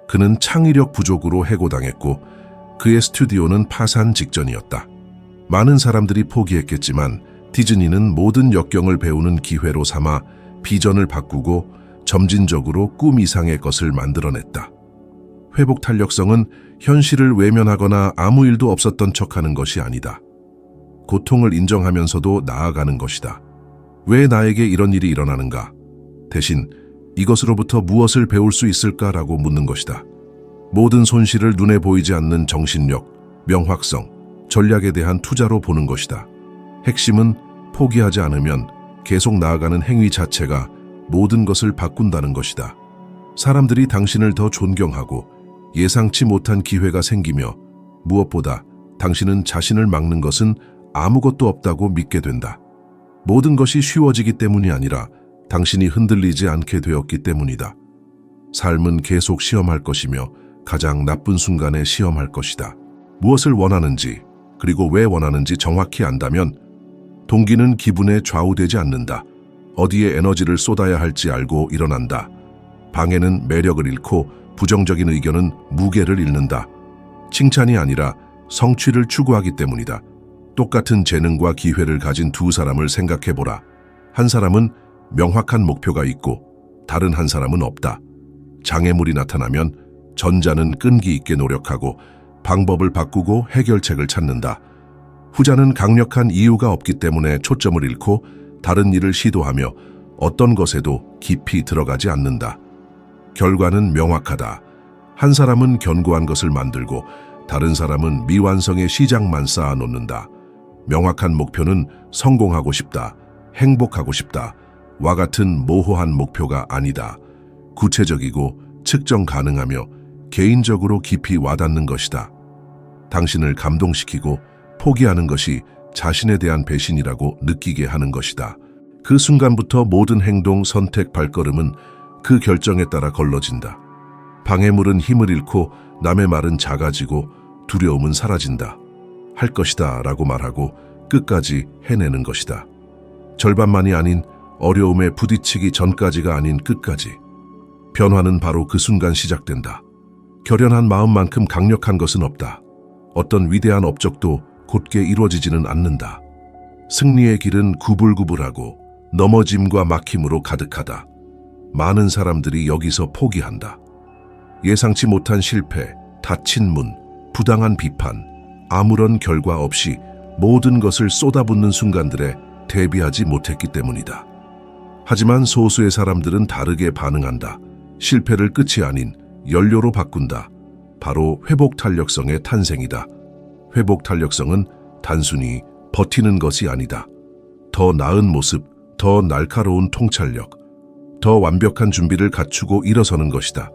그는 창의력 부족으로 해고당했고 그의 스튜디오는 파산 직전이었다. 많은 사람들이 포기했겠지만 디즈니는 모든 역경을 배우는 기회로 삼아 비전을 바꾸고 점진적으로 꿈 이상의 것을 만들어냈다. 회복 탄력성은 현실을 외면하거나 아무 일도 없었던 척하는 것이 아니다. 고통을 인정하면서도 나아가는 것이다. 왜 나에게 이런 일이 일어나는가? 대신 이것으로부터 무엇을 배울 수 있을까라고 묻는 것이다. 모든 손실을 눈에 보이지 않는 정신력, 명확성, 전략에 대한 투자로 보는 것이다. 핵심은 포기하지 않으면 계속 나아가는 행위 자체가 모든 것을 바꾼다는 것이다. 사람들이 당신을 더 존경하고 예상치 못한 기회가 생기며 무엇보다 당신은 자신을 막는 것은 아무것도 없다고 믿게 된다. 모든 것이 쉬워지기 때문이 아니라 당신이 흔들리지 않게 되었기 때문이다. 삶은 계속 시험할 것이며 가장 나쁜 순간에 시험할 것이다. 무엇을 원하는지 그리고 왜 원하는지 정확히 안다면 동기는 기분에 좌우되지 않는다. 어디에 에너지를 쏟아야 할지 알고 일어난다. 방해는 매력을 잃고 부정적인 의견은 무게를 잃는다. 칭찬이 아니라 성취를 추구하기 때문이다. 똑같은 재능과 기회를 가진 두 사람을 생각해보라. 한 사람은 명확한 목표가 있고 다른 한 사람은 없다. 장애물이 나타나면 전자는 끈기 있게 노력하고 방법을 바꾸고 해결책을 찾는다. 후자는 강력한 이유가 없기 때문에 초점을 잃고 다른 일을 시도하며 어떤 것에도 깊이 들어가지 않는다. 결과는 명확하다. 한 사람은 견고한 것을 만들고 다른 사람은 미완성의 시작만 쌓아놓는다. 명확한 목표는 성공하고 싶다, 행복하고 싶다, 와 같은 모호한 목표가 아니다. 구체적이고 측정 가능하며 개인적으로 깊이 와닿는 것이다. 당신을 감동시키고 포기하는 것이 자신에 대한 배신이라고 느끼게 하는 것이다. 그 순간부터 모든 행동, 선택, 발걸음은 그 결정에 따라 걸러진다. 방해물은 힘을 잃고 남의 말은 작아지고 두려움은 사라진다. 할 것이다 라고 말하고 끝까지 해내는 것이다. 절반만이 아닌 어려움에 부딪히기 전까지가 아닌 끝까지. 변화는 바로 그 순간 시작된다. 결연한 마음만큼 강력한 것은 없다. 어떤 위대한 업적도 곧게 이루어지지는 않는다. 승리의 길은 구불구불하고 넘어짐과 막힘으로 가득하다. 많은 사람들이 여기서 포기한다. 예상치 못한 실패, 닫힌 문, 부당한 비판, 아무런 결과 없이 모든 것을 쏟아붓는 순간들에 대비하지 못했기 때문이다. 하지만 소수의 사람들은 다르게 반응한다. 실패를 끝이 아닌 연료로 바꾼다. 바로 회복 탄력성의 탄생이다. 회복 탄력성은 단순히 버티는 것이 아니다. 더 나은 모습, 더 날카로운 통찰력, 더 완벽한 준비를 갖추고 일어서는 것이다.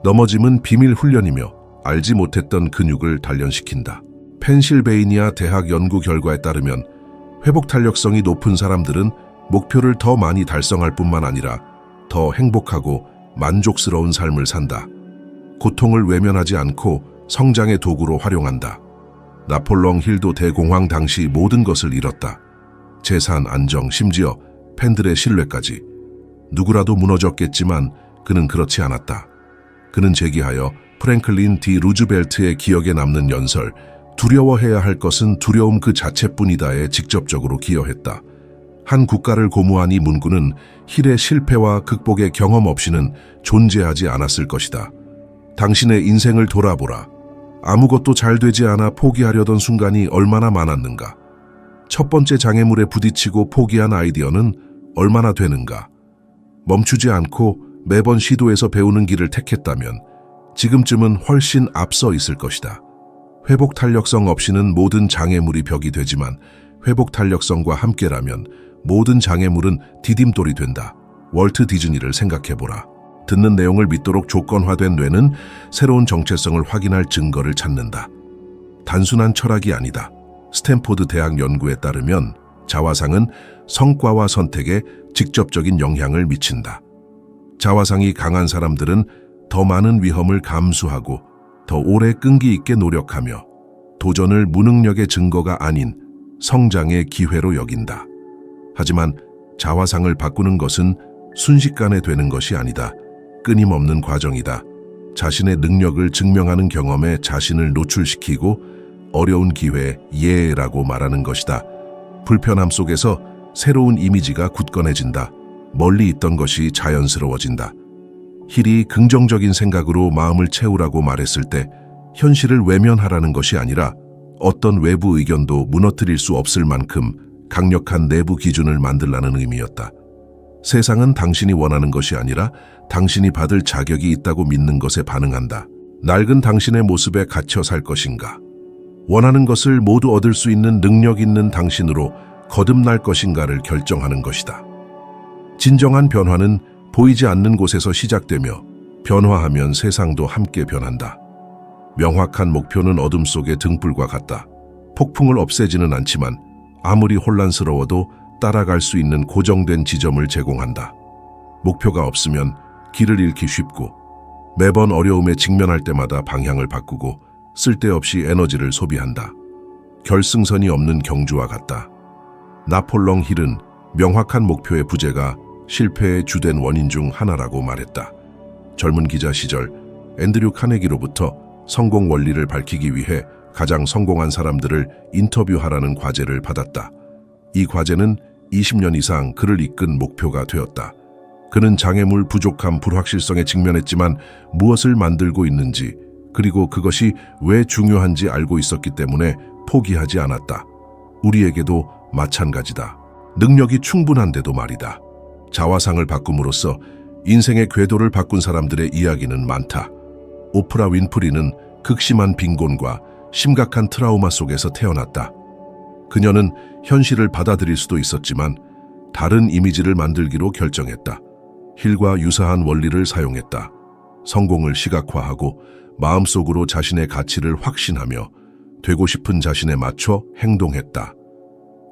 넘어짐은 비밀 훈련이며 알지 못했던 근육을 단련시킨다. 펜실베이니아 대학 연구 결과에 따르면 회복 탄력성이 높은 사람들은 목표를 더 많이 달성할 뿐만 아니라 더 행복하고 만족스러운 삶을 산다. 고통을 외면하지 않고 성장의 도구로 활용한다. 나폴레옹 힐도 대공황 당시 모든 것을 잃었다. 재산, 안정, 심지어 팬들의 신뢰까지. 누구라도 무너졌겠지만 그는 그렇지 않았다. 그는 제기하여 프랭클린 디 루즈벨트의 기억에 남는 연설, 두려워해야 할 것은 두려움 그 자체뿐이다에 직접적으로 기여했다. 한 국가를 고무한 이 문구는 힐의 실패와 극복의 경험 없이는 존재하지 않았을 것이다. 당신의 인생을 돌아보라. 아무것도 잘 되지 않아 포기하려던 순간이 얼마나 많았는가. 첫 번째 장애물에 부딪히고 포기한 아이디어는 얼마나 되는가. 멈추지 않고 매번 시도해서 배우는 길을 택했다면 지금쯤은 훨씬 앞서 있을 것이다. 회복 탄력성 없이는 모든 장애물이 벽이 되지만 회복 탄력성과 함께라면 모든 장애물은 디딤돌이 된다. 월트 디즈니를 생각해보라. 듣는 내용을 믿도록 조건화된 뇌는 새로운 정체성을 확인할 증거를 찾는다. 단순한 철학이 아니다. 스탠포드 대학 연구에 따르면 자화상은 성과와 선택에 직접적인 영향을 미친다. 자화상이 강한 사람들은 더 많은 위험을 감수하고 더 오래 끈기 있게 노력하며 도전을 무능력의 증거가 아닌 성장의 기회로 여긴다. 하지만 자화상을 바꾸는 것은 순식간에 되는 것이 아니다. 끊임없는 과정이다. 자신의 능력을 증명하는 경험에 자신을 노출시키고 어려운 기회에 예라고 말하는 것이다. 불편함 속에서 새로운 이미지가 굳건해진다. 멀리 있던 것이 자연스러워진다. 힐이 긍정적인 생각으로 마음을 채우라고 말했을 때 현실을 외면하라는 것이 아니라 어떤 외부 의견도 무너뜨릴 수 없을 만큼 강력한 내부 기준을 만들라는 의미였다. 세상은 당신이 원하는 것이 아니라 당신이 받을 자격이 있다고 믿는 것에 반응한다. 낡은 당신의 모습에 갇혀 살 것인가? 원하는 것을 모두 얻을 수 있는 능력 있는 당신으로 거듭날 것인가를 결정하는 것이다. 진정한 변화는 보이지 않는 곳에서 시작되며 변화하면 세상도 함께 변한다. 명확한 목표는 어둠 속의 등불과 같다. 폭풍을 없애지는 않지만 아무리 혼란스러워도 따라갈 수 있는 고정된 지점을 제공한다. 목표가 없으면 길을 잃기 쉽고 매번 어려움에 직면할 때마다 방향을 바꾸고 쓸데없이 에너지를 소비한다. 결승선이 없는 경주와 같다. 나폴롱 힐은 명확한 목표의 부재가 실패의 주된 원인 중 하나라고 말했다. 젊은 기자 시절 앤드류 카네기로부터 성공 원리를 밝히기 위해 가장 성공한 사람들을 인터뷰하라는 과제를 받았다. 이 과제는 20년 이상 그를 이끈 목표가 되었다. 그는 장애물, 부족함, 불확실성에 직면했지만 무엇을 만들고 있는지 그리고 그것이 왜 중요한지 알고 있었기 때문에 포기하지 않았다. 우리에게도 마찬가지다. 능력이 충분한데도 말이다. 자화상을 바꿈으로써 인생의 궤도를 바꾼 사람들의 이야기는 많다. 오프라 윈프리는 극심한 빈곤과 심각한 트라우마 속에서 태어났다. 그녀는 현실을 받아들일 수도 있었지만 다른 이미지를 만들기로 결정했다. 힐과 유사한 원리를 사용했다. 성공을 시각화하고 마음속으로 자신의 가치를 확신하며 되고 싶은 자신에 맞춰 행동했다.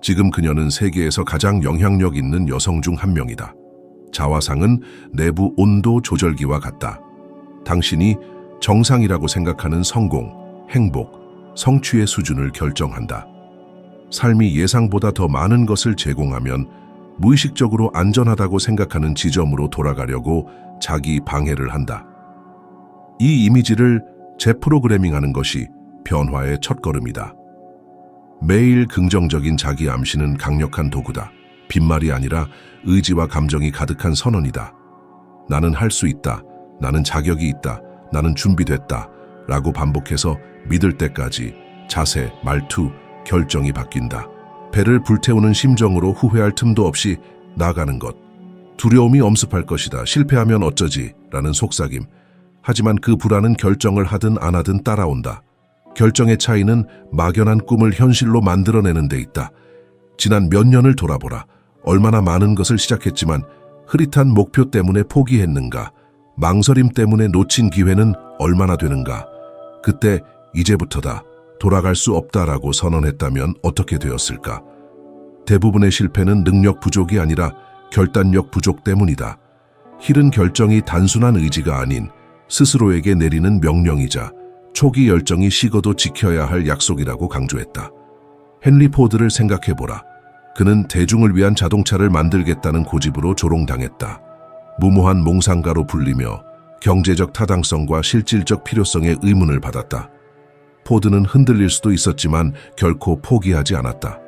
지금 그녀는 세계에서 가장 영향력 있는 여성 중 한 명이다. 자화상은 내부 온도 조절기와 같다. 당신이 정상이라고 생각하는 성공, 행복, 성취의 수준을 결정한다. 삶이 예상보다 더 많은 것을 제공하면 무의식적으로 안전하다고 생각하는 지점으로 돌아가려고 자기 방해를 한다. 이 이미지를 재프로그래밍하는 것이 변화의 첫걸음이다. 매일 긍정적인 자기 암시는 강력한 도구다. 빈말이 아니라 의지와 감정이 가득한 선언이다. 나는 할 수 있다. 나는 자격이 있다. 나는 준비됐다. 라고 반복해서 믿을 때까지 자세, 말투, 결정이 바뀐다. 배를 불태우는 심정으로 후회할 틈도 없이 나가는 것. 두려움이 엄습할 것이다. 실패하면 어쩌지? 라는 속삭임. 하지만 그 불안은 결정을 하든 안 하든 따라온다. 결정의 차이는 막연한 꿈을 현실로 만들어내는 데 있다. 지난 몇 년을 돌아보라. 얼마나 많은 것을 시작했지만 흐릿한 목표 때문에 포기했는가? 망설임 때문에 놓친 기회는 얼마나 되는가? 그때 이제부터다. 돌아갈 수 없다라고 선언했다면 어떻게 되었을까? 대부분의 실패는 능력 부족이 아니라 결단력 부족 때문이다. 힐은 결정이 단순한 의지가 아닌 스스로에게 내리는 명령이자 초기 열정이 식어도 지켜야 할 약속이라고 강조했다. 헨리 포드를 생각해보라. 그는 대중을 위한 자동차를 만들겠다는 고집으로 조롱당했다. 무모한 몽상가로 불리며 경제적 타당성과 실질적 필요성의 의문을 받았다. 포드는 흔들릴 수도 있었지만 결코 포기하지 않았다.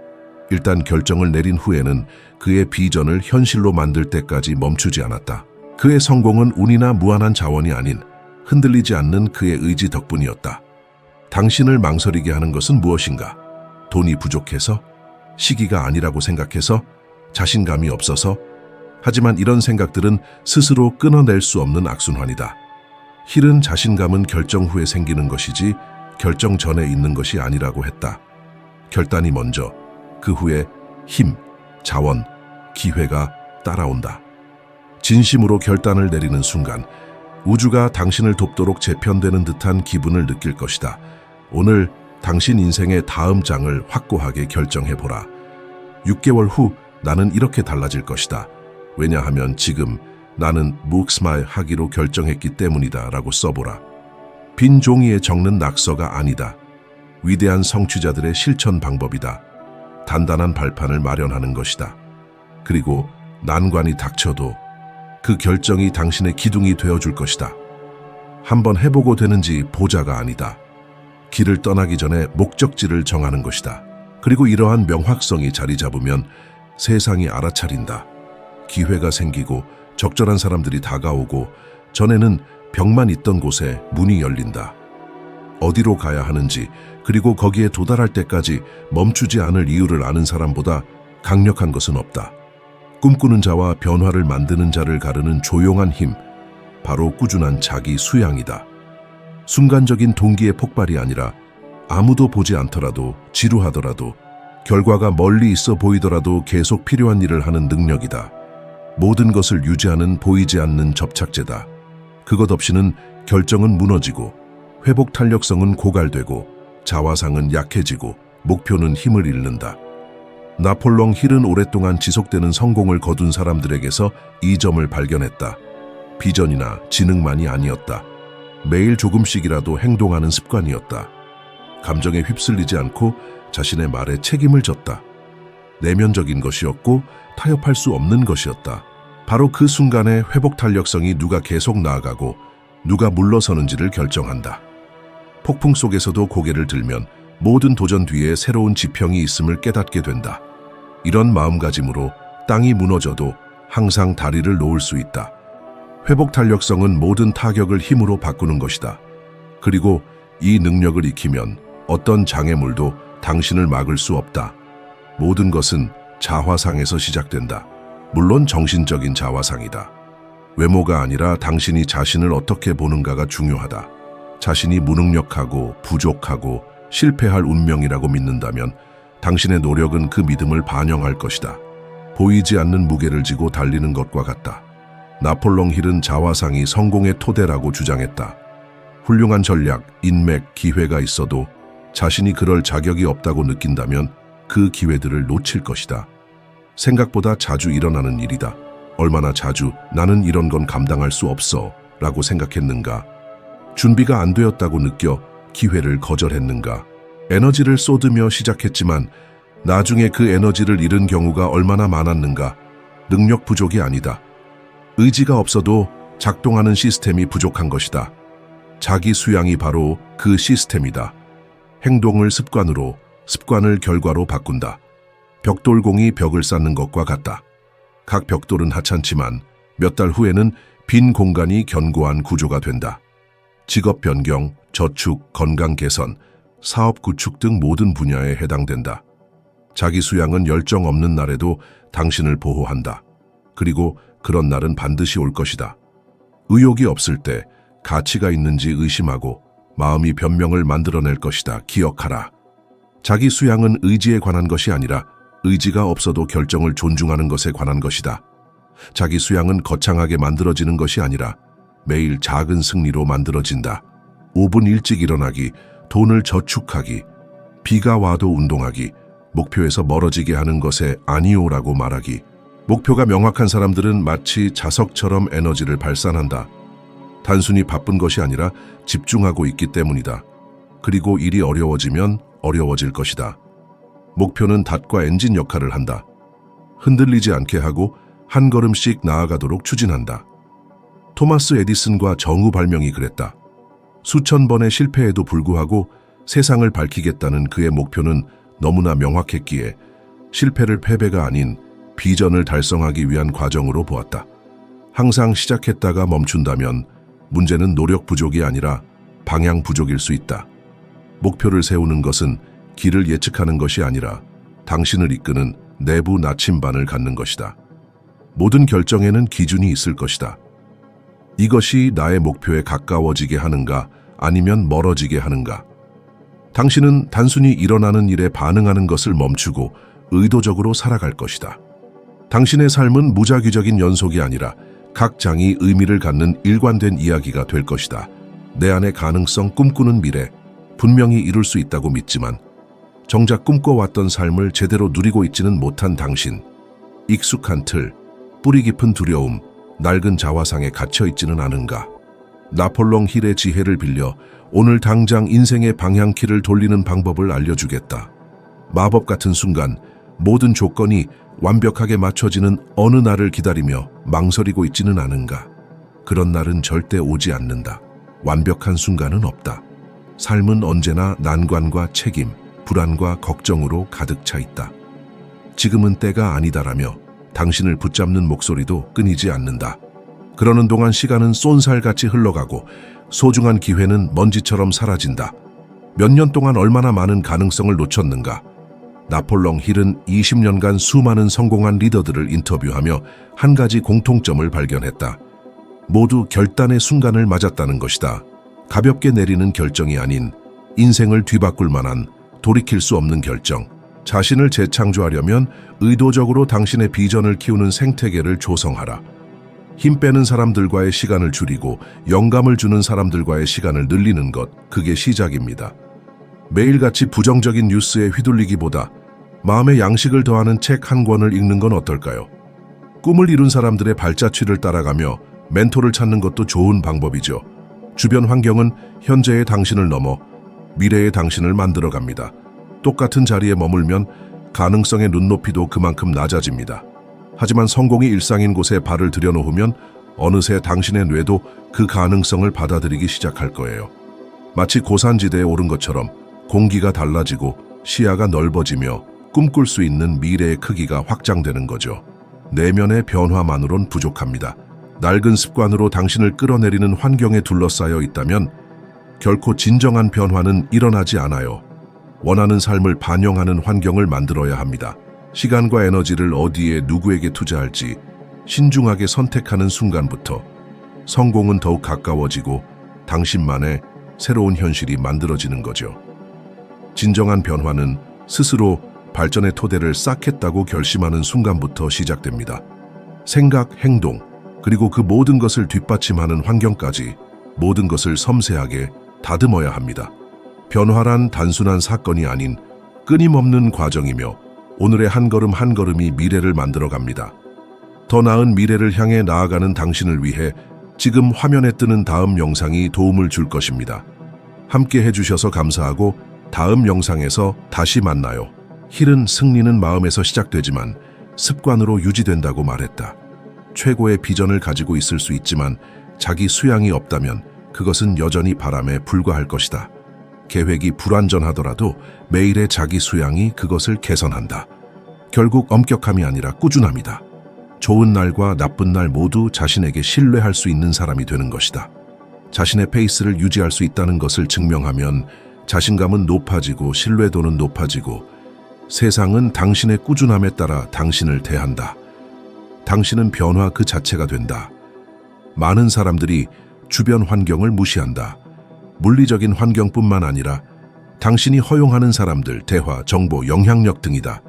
일단 결정을 내린 후에는 그의 비전을 현실로 만들 때까지 멈추지 않았다. 그의 성공은 운이나 무한한 자원이 아닌 흔들리지 않는 그의 의지 덕분이었다. 당신을 망설이게 하는 것은 무엇인가? 돈이 부족해서? 시기가 아니라고 생각해서? 자신감이 없어서? 하지만 이런 생각들은 스스로 끊어낼 수 없는 악순환이다. 힐은 자신감은 결정 후에 생기는 것이지 결정 전에 있는 것이 아니라고 했다. 결단이 먼저, 그 후에 힘, 자원, 기회가 따라온다. 진심으로 결단을 내리는 순간 우주가 당신을 돕도록 재편되는 듯한 기분을 느낄 것이다. 오늘 당신 인생의 다음 장을 확고하게 결정해보라. 6개월 후 나는 이렇게 달라질 것이다. 왜냐하면 지금 나는 묵스마일 하기로 결정했기 때문이다 라고 써보라. 빈 종이에 적는 낙서가 아니다. 위대한 성취자들의 실천 방법이다. 단단한 발판을 마련하는 것이다. 그리고 난관이 닥쳐도 그 결정이 당신의 기둥이 되어줄 것이다. 한번 해보고 되는지 보자가 아니다. 길을 떠나기 전에 목적지를 정하는 것이다. 그리고 이러한 명확성이 자리 잡으면 세상이 알아차린다. 기회가 생기고 적절한 사람들이 다가오고 전에는 벽만 있던 곳에 문이 열린다. 어디로 가야 하는지 그리고 거기에 도달할 때까지 멈추지 않을 이유를 아는 사람보다 강력한 것은 없다. 꿈꾸는 자와 변화를 만드는 자를 가르는 조용한 힘, 바로 꾸준한 자기 수양이다. 순간적인 동기의 폭발이 아니라 아무도 보지 않더라도 지루하더라도 결과가 멀리 있어 보이더라도 계속 필요한 일을 하는 능력이다. 모든 것을 유지하는 보이지 않는 접착제다. 그것 없이는 결정은 무너지고 회복 탄력성은 고갈되고 자화상은 약해지고 목표는 힘을 잃는다. 나폴롱 힐은 오랫동안 지속되는 성공을 거둔 사람들에게서 이 점을 발견했다. 비전이나 지능만이 아니었다. 매일 조금씩이라도 행동하는 습관이었다. 감정에 휩쓸리지 않고 자신의 말에 책임을 졌다. 내면적인 것이었고 타협할 수 없는 것이었다. 바로 그 순간에 회복 탄력성이 누가 계속 나아가고 누가 물러서는지를 결정한다. 폭풍 속에서도 고개를 들면 모든 도전 뒤에 새로운 지평이 있음을 깨닫게 된다. 이런 마음가짐으로 땅이 무너져도 항상 다리를 놓을 수 있다. 회복 탄력성은 모든 타격을 힘으로 바꾸는 것이다. 그리고 이 능력을 익히면 어떤 장애물도 당신을 막을 수 없다. 모든 것은 자화상에서 시작된다. 물론 정신적인 자화상이다. 외모가 아니라 당신이 자신을 어떻게 보는가가 중요하다. 자신이 무능력하고 부족하고 실패할 운명이라고 믿는다면 당신의 노력은 그 믿음을 반영할 것이다. 보이지 않는 무게를 지고 달리는 것과 같다. 나폴롱 힐은 자화상이 성공의 토대라고 주장했다. 훌륭한 전략, 인맥, 기회가 있어도 자신이 그럴 자격이 없다고 느낀다면 그 기회들을 놓칠 것이다. 생각보다 자주 일어나는 일이다. 얼마나 자주 나는 이런 건 감당할 수 없어 라고 생각했는가? 준비가 안 되었다고 느껴 기회를 거절했는가? 에너지를 쏟으며 시작했지만 나중에 그 에너지를 잃은 경우가 얼마나 많았는가? 능력 부족이 아니다. 의지가 없어도 작동하는 시스템이 부족한 것이다. 자기 수양이 바로 그 시스템이다. 행동을 습관으로, 습관을 결과로 바꾼다. 벽돌공이 벽을 쌓는 것과 같다. 각 벽돌은 하찮지만 몇 달 후에는 빈 공간이 견고한 구조가 된다. 직업 변경, 저축, 건강 개선, 사업 구축 등 모든 분야에 해당된다. 자기 수양은 열정 없는 날에도 당신을 보호한다. 그리고 그런 날은 반드시 올 것이다. 의욕이 없을 때 가치가 있는지 의심하고 마음이 변명을 만들어낼 것이다. 기억하라. 자기 수양은 의지에 관한 것이 아니라 의지가 없어도 결정을 존중하는 것에 관한 것이다. 자기 수양은 거창하게 만들어지는 것이 아니라 매일 작은 승리로 만들어진다. 5분 일찍 일어나기, 돈을 저축하기, 비가 와도 운동하기, 목표에서 멀어지게 하는 것에 아니오라고 말하기. 목표가 명확한 사람들은 마치 자석처럼 에너지를 발산한다. 단순히 바쁜 것이 아니라 집중하고 있기 때문이다. 그리고 일이 어려워지면 어려워질 것이다. 목표는 닷과 엔진 역할을 한다. 흔들리지 않게 하고 한 걸음씩 나아가도록 추진한다. 토마스 에디슨과 정우 발명이 그랬다. 수천 번의 실패에도 불구하고 세상을 밝히겠다는 그의 목표는 너무나 명확했기에 실패를 패배가 아닌 비전을 달성하기 위한 과정으로 보았다. 항상 시작했다가 멈춘다면 문제는 노력 부족이 아니라 방향 부족일 수 있다. 목표를 세우는 것은 길을 예측하는 것이 아니라 당신을 이끄는 내부 나침반을 갖는 것이다. 모든 결정에는 기준이 있을 것이다. 이것이 나의 목표에 가까워지게 하는가 아니면 멀어지게 하는가? 당신은 단순히 일어나는 일에 반응하는 것을 멈추고 의도적으로 살아갈 것이다. 당신의 삶은 무작위적인 연속이 아니라 각 장이 의미를 갖는 일관된 이야기가 될 것이다. 내 안의 가능성, 꿈꾸는 미래, 분명히 이룰 수 있다고 믿지만 정작 꿈꿔왔던 삶을 제대로 누리고 있지는 못한 당신. 익숙한 틀, 뿌리 깊은 두려움, 낡은 자화상에 갇혀있지는 않은가? 나폴롱 힐의 지혜를 빌려 오늘 당장 인생의 방향키를 돌리는 방법을 알려주겠다. 마법 같은 순간 모든 조건이 완벽하게 맞춰지는 어느 날을 기다리며 망설이고 있지는 않은가? 그런 날은 절대 오지 않는다. 완벽한 순간은 없다. 삶은 언제나 난관과 책임, 불안과 걱정으로 가득 차 있다. 지금은 때가 아니다라며 당신을 붙잡는 목소리도 끊이지 않는다. 그러는 동안 시간은 쏜살같이 흘러가고 소중한 기회는 먼지처럼 사라진다. 몇 년 동안 얼마나 많은 가능성을 놓쳤는가. 나폴롱 힐은 20년간 수많은 성공한 리더들을 인터뷰하며 한 가지 공통점을 발견했다. 모두 결단의 순간을 맞았다는 것이다. 가볍게 내리는 결정이 아닌 인생을 뒤바꿀 만한 돌이킬 수 없는 결정. 자신을 재창조하려면 의도적으로 당신의 비전을 키우는 생태계를 조성하라. 힘 빼는 사람들과의 시간을 줄이고 영감을 주는 사람들과의 시간을 늘리는 것, 그게 시작입니다. 매일같이 부정적인 뉴스에 휘둘리기보다 마음의 양식을 더하는 책 한 권을 읽는 건 어떨까요? 꿈을 이룬 사람들의 발자취를 따라가며 멘토를 찾는 것도 좋은 방법이죠. 주변 환경은 현재의 당신을 넘어 미래의 당신을 만들어갑니다. 똑같은 자리에 머물면 가능성의 눈높이도 그만큼 낮아집니다. 하지만 성공이 일상인 곳에 발을 들여놓으면 어느새 당신의 뇌도 그 가능성을 받아들이기 시작할 거예요. 마치 고산지대에 오른 것처럼 공기가 달라지고 시야가 넓어지며 꿈꿀 수 있는 미래의 크기가 확장되는 거죠. 내면의 변화만으론 부족합니다. 낡은 습관으로 당신을 끌어내리는 환경에 둘러싸여 있다면 결코 진정한 변화는 일어나지 않아요. 원하는 삶을 반영하는 환경을 만들어야 합니다. 시간과 에너지를 어디에 누구에게 투자할지 신중하게 선택하는 순간부터 성공은 더욱 가까워지고 당신만의 새로운 현실이 만들어지는 거죠. 진정한 변화는 스스로 발전의 토대를 쌓겠다고 결심하는 순간부터 시작됩니다. 생각, 행동, 그리고 그 모든 것을 뒷받침하는 환경까지 모든 것을 섬세하게 다듬어야 합니다. 변화란 단순한 사건이 아닌 끊임없는 과정이며 오늘의 한 걸음 한 걸음이 미래를 만들어갑니다. 더 나은 미래를 향해 나아가는 당신을 위해 지금 화면에 뜨는 다음 영상이 도움을 줄 것입니다. 함께 해주셔서 감사하고 다음 영상에서 다시 만나요. 힐은 승리는 마음에서 시작되지만 습관으로 유지된다고 말했다. 최고의 비전을 가지고 있을 수 있지만 자기 수양이 없다면 그것은 여전히 바람에 불과할 것이다. 계획이 불완전하더라도 매일의 자기 수양이 그것을 개선한다. 결국 엄격함이 아니라 꾸준함이다. 좋은 날과 나쁜 날 모두 자신에게 신뢰할 수 있는 사람이 되는 것이다. 자신의 페이스를 유지할 수 있다는 것을 증명하면 자신감은 높아지고 신뢰도는 높아지고 세상은 당신의 꾸준함에 따라 당신을 대한다. 당신은 변화 그 자체가 된다. 많은 사람들이 주변 환경을 무시한다. 물리적인 환경뿐만 아니라 당신이 허용하는 사람들, 대화, 정보, 영향력 등이다.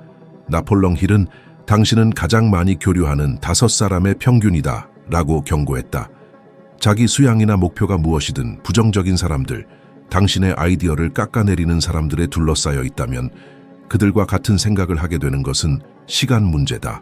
나폴롱 힐은 당신은 가장 많이 교류하는 5사람의 평균이다 라고 경고했다. 자기 수양이나 목표가 무엇이든 부정적인 사람들, 당신의 아이디어를 깎아내리는 사람들에 둘러싸여 있다면 그들과 같은 생각을 하게 되는 것은 시간 문제다.